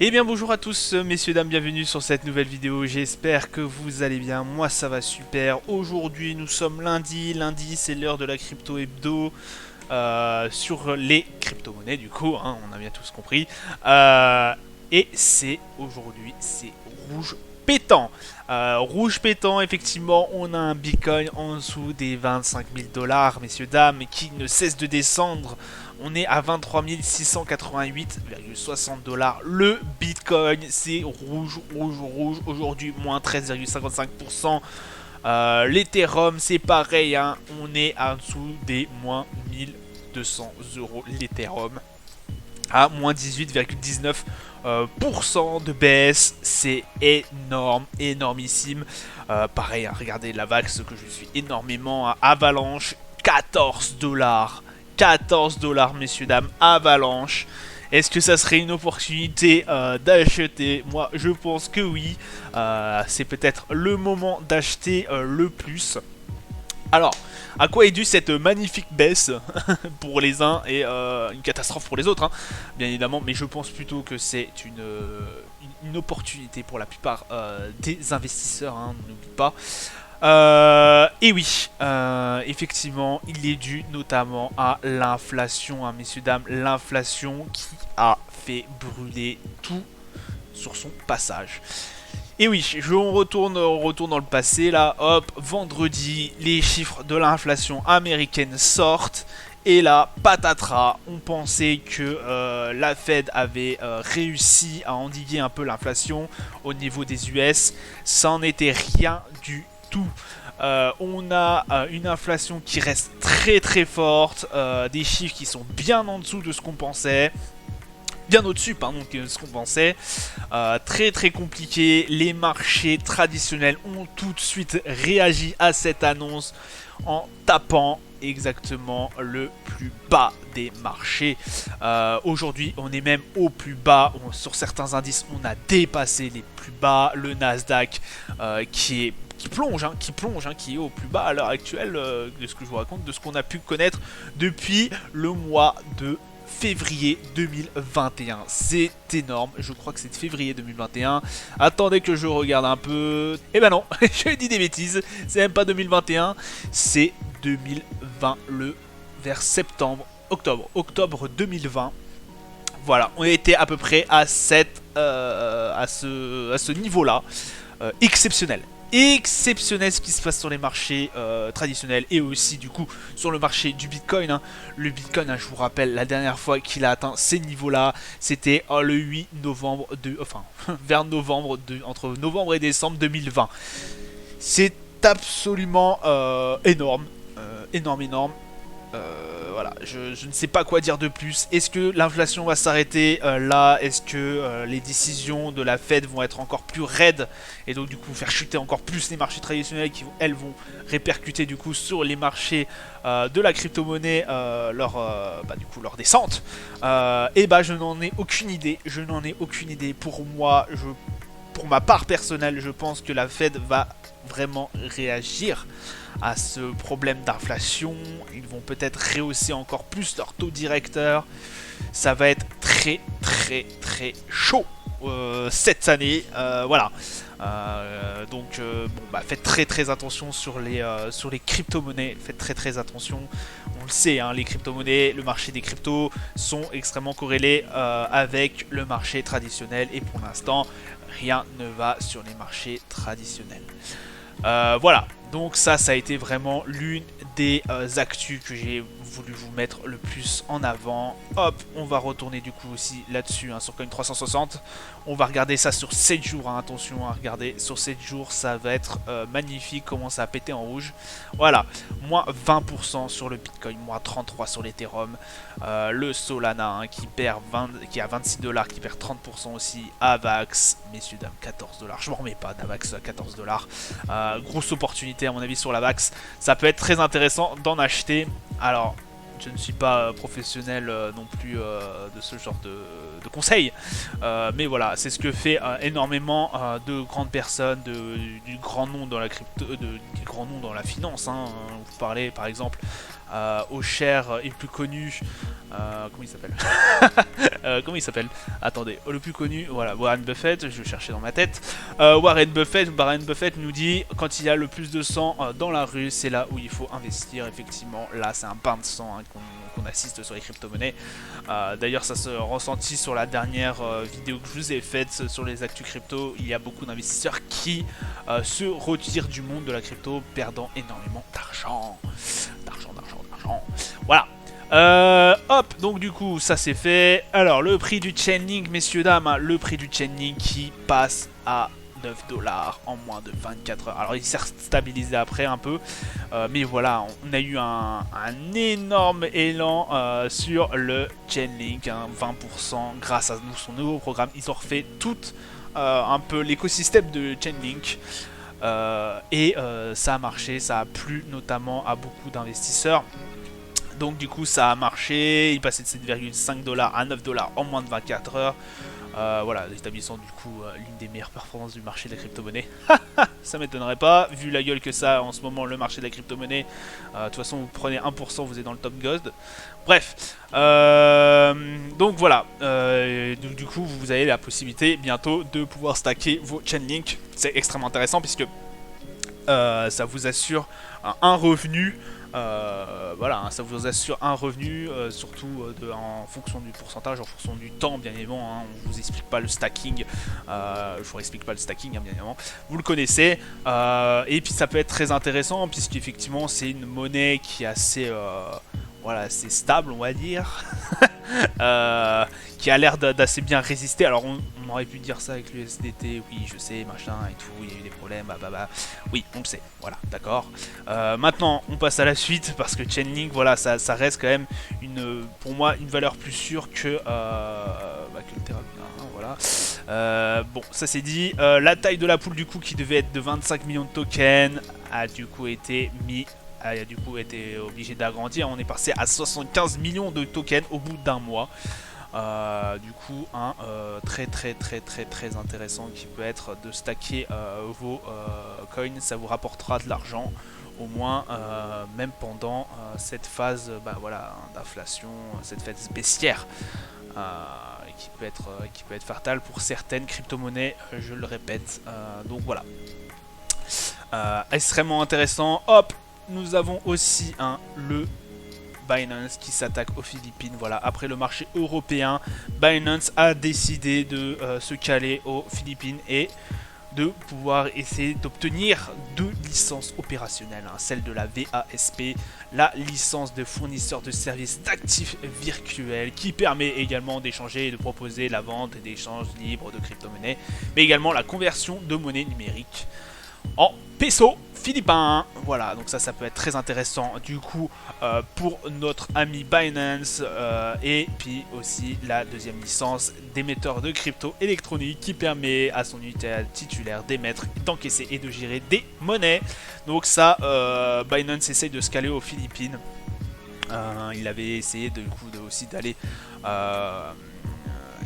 Eh bien bonjour à tous messieurs dames, bienvenue sur cette nouvelle vidéo, j'espère que vous allez bien, moi ça va super. Aujourd'hui nous sommes lundi c'est l'heure de la crypto hebdo sur les crypto-monnaies du coup, hein, on a bien tous compris. Et c'est aujourd'hui, c'est rouge pétant. Rouge pétant, effectivement, on a un Bitcoin en dessous des 25 000 dollars, messieurs, dames, qui ne cesse de descendre. On est à 23 688,60 dollars. Le Bitcoin, c'est rouge. Aujourd'hui, moins 13,55%. L'Ethereum, c'est pareil, hein, on est en dessous des moins 1200 euros l'Ethereum, à moins 18,19% de baisse. C'est énorme, énormissime. Pareil, hein, regardez la VAX que je suis énormément à Avalanche, 14 dollars. 14 dollars, messieurs, dames, Avalanche. Est-ce que ça serait une opportunité d'acheter? Moi, je pense que oui. C'est peut-être le moment d'acheter le plus. Alors, à quoi est due cette magnifique baisse pour les uns et une catastrophe pour les autres, hein, bien évidemment, mais je pense plutôt que c'est une opportunité pour la plupart des investisseurs, hein, n'oublie pas. Et oui, effectivement, il est dû notamment à l'inflation, hein, messieurs, dames, l'inflation qui a fait brûler tout sur son passage. Et oui, on retourne dans le passé, là, hop, vendredi, les chiffres de l'inflation américaine sortent. Et là, patatras, on pensait que la Fed avait réussi à endiguer un peu l'inflation au niveau des US. Ça n'en était rien du tout. On a une inflation qui reste très très forte, des chiffres qui sont bien en dessous de ce qu'on pensait. Bien au-dessus, pardon, que ce qu'on pensait. Très très compliqué. Les marchés traditionnels ont tout de suite réagi à cette annonce en tapant exactement le plus bas des marchés. Aujourd'hui, on est même au plus bas. Sur certains indices, on a dépassé les plus bas. Le Nasdaq qui plonge, qui est au plus bas à l'heure actuelle, de ce que je vous raconte, de ce qu'on a pu connaître depuis le mois de février 2021. C'est énorme, je crois que c'est février 2021. Attendez que je regarde un peu. Eh ben non, je dis des bêtises, c'est même pas 2021, c'est 2020, vers septembre, octobre 2020. Voilà, on était à peu près à ce niveau-là. Exceptionnel. Exceptionnel ce qui se passe sur les marchés traditionnels et aussi du coup sur le marché du Bitcoin, hein. Le Bitcoin, hein, je vous rappelle, la dernière fois qu'il a atteint ces niveaux-là, c'était le 8 novembre, vers novembre, entre novembre et décembre 2020. C'est absolument énorme, énorme. Voilà, je ne sais pas quoi dire de plus. Est-ce que l'inflation va s'arrêter là? Est-ce que les décisions de la Fed vont être encore plus raides et donc du coup faire chuter encore plus les marchés traditionnels qui elles vont répercuter du coup sur les marchés de la crypto-monnaie, du coup leur descente? Et bah je n'en ai aucune idée. Je n'en ai aucune idée. Pour moi, pour ma part personnelle, je pense que la Fed va vraiment réagir à ce problème d'inflation. Ils vont peut-être rehausser encore plus leur taux directeur. Ça va être très très chaud cette année. Voilà. Faites très attention sur les crypto-monnaies. Faites très attention. On le sait, hein, les crypto-monnaies, le marché des cryptos sont extrêmement corrélés avec le marché traditionnel. Et pour l'instant, rien ne va sur les marchés traditionnels. Voilà, donc ça a été vraiment l'une des actus que j'ai voulu vous mettre le plus en avant. Hop, on va retourner du coup aussi là-dessus, hein, sur Coin 360. On va regarder ça sur 7 jours, hein, attention à regarder, sur 7 jours ça va être magnifique, comment ça a pété en rouge. Voilà, moins 20% sur le Bitcoin, moins 33% sur l'Ethereum. Le Solana, hein, qui est à 26 dollars, qui perd 30% aussi. Avax, messieurs dames, 14 dollars. Je m'en remets pas d'Avax à 14 dollars. Grosse opportunité à mon avis sur l'Avax. Ça peut être très intéressant d'en acheter. Alors, je ne suis pas professionnel non plus de ce genre de conseils. Mais voilà, c'est ce que fait énormément de grandes personnes, du grand nom dans la crypto, du grand nom dans la finance, hein. Vous parlez par exemple aux shares et le plus connu. Comment il s'appelle? Comment il s'appelle? Attendez, le plus connu, voilà, Warren Buffett, je vais chercher dans ma tête. Warren Buffett nous dit, quand il y a le plus de sang dans la rue, c'est là où il faut investir. Effectivement, là c'est un bain de sang hein, qu'on assiste sur les crypto-monnaies. D'ailleurs, ça se ressentit sur la dernière vidéo que je vous ai faite sur les actus crypto. Il y a beaucoup d'investisseurs qui se retirent du monde de la crypto, perdant énormément d'argent. D'argent. Voilà. Hop, donc du coup, ça c'est fait. Alors, le prix du Chainlink, messieurs, dames, hein, le prix du Chainlink qui passe à 9 $ en moins de 24 heures. Alors, il s'est stabilisé après un peu, mais voilà, on a eu un énorme élan sur le Chainlink, hein, 20% grâce à son nouveau programme. Ils ont refait tout un peu l'écosystème de Chainlink. Et ça a marché, ça a plu notamment à beaucoup d'investisseurs. Donc du coup ça a marché, il passait de 7,5 $ à 9 $ en moins de 24 heures. Voilà, établissant du coup l'une des meilleures performances du marché de la crypto-monnaie. Ça m'étonnerait pas, vu la gueule que ça a en ce moment le marché de la crypto-monnaie. De toute façon vous prenez 1%, vous êtes dans le top gold. Bref, donc voilà, donc, du coup vous avez la possibilité bientôt de pouvoir stacker vos Chainlink. C'est extrêmement intéressant puisque ça vous assure un revenu. Voilà, hein, ça vous assure un revenu, surtout en fonction du pourcentage, en fonction du temps, bien évidemment. Hein, on vous explique pas le stacking, je vous explique pas le stacking, hein, bien évidemment. Vous le connaissez, et puis ça peut être très intéressant puisqu'effectivement c'est une monnaie qui est assez, voilà, assez stable, on va dire. Qui a l'air d'assez bien résister. Alors on aurait pu dire ça avec l'USDT, oui je sais, machin et tout, il y a eu des problèmes, oui on le sait, voilà, d'accord. Maintenant on passe à la suite parce que Chainlink, voilà, ça reste quand même pour moi une valeur plus sûre que le Terra Luna, hein, voilà. Bon, ça c'est dit. La taille de la poule du coup qui devait être de 25 millions de tokens a du coup été obligé d'agrandir. On est passé à 75 millions de tokens au bout d'un mois. Du coup, très intéressant qui peut être de stacker vos coins. Ça vous rapportera de l'argent au moins, même pendant cette phase voilà, d'inflation, cette phase baissière. Qui peut être fatale pour certaines crypto-monnaies, je le répète. Donc voilà. Extrêmement intéressant. Hop, nous avons aussi le Binance qui s'attaque aux Philippines. Voilà, après le marché européen, Binance a décidé de se caler aux Philippines et de pouvoir essayer d'obtenir 2 licences opérationnelles, hein, celle de la VASP, la licence de fournisseur de services d'actifs virtuels qui permet également d'échanger et de proposer la vente et d'échanges libres de crypto-monnaies, mais également la conversion de monnaie numérique en peso philippin. Voilà, donc ça peut être très intéressant du coup pour notre ami Binance, et puis aussi la deuxième licence d'émetteur de crypto électronique qui permet à son unité titulaire d'émettre, d'encaisser et de gérer des monnaies. Donc ça, Binance essaye de se caler aux Philippines. Il avait essayé aussi d'aller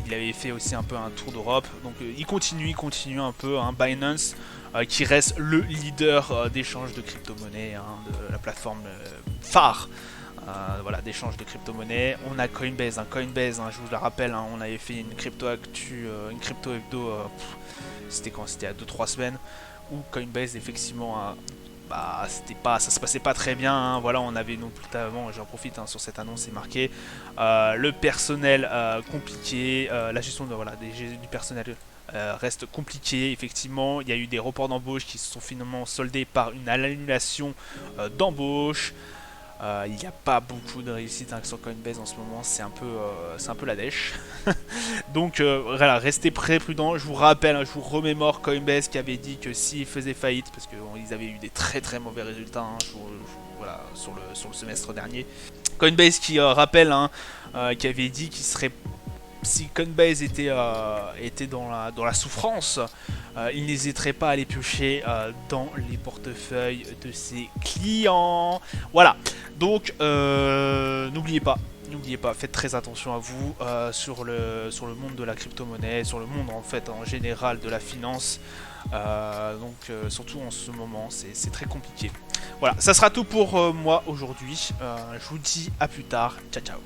il avait fait aussi un peu un tour d'Europe, donc il continue un peu, hein, Binance qui reste le leader d'échange de crypto-monnaies, hein, de la plateforme phare voilà, d'échange de crypto-monnaies. On a Coinbase, je vous le rappelle, hein, on avait fait une crypto hebdo, c'était quand? C'était à 2-3 semaines, où Coinbase effectivement ça se passait pas très bien, hein. Voilà, on avait notamment, j'en profite, hein, sur cette annonce, c'est marqué le personnel compliqué, la gestion du personnel reste compliquée. Effectivement, il y a eu des reports d'embauche qui se sont finalement soldés par une annulation d'embauche. Il n'y a pas beaucoup de réussite, hein, sur Coinbase en ce moment, c'est un peu la dèche. Donc voilà, restez très prudents. Je vous rappelle, hein, je vous remémore Coinbase qui avait dit que s'ils faisaient faillite, parce qu'ils avaient eu des très mauvais résultats, hein, voilà, sur le semestre dernier. Coinbase qui rappelle, hein, qui avait dit qu'il serait, si Coinbase était dans la souffrance, il n'hésiterait pas à les piocher dans les portefeuilles de ses clients. Voilà, donc n'oubliez pas n'oubliez pas, faites très attention à vous sur le monde de la crypto-monnaie, sur le monde en fait en général de la finance. Surtout en ce moment, c'est très compliqué. Voilà, ça sera tout pour moi aujourd'hui. Je vous dis à plus tard. Ciao ciao.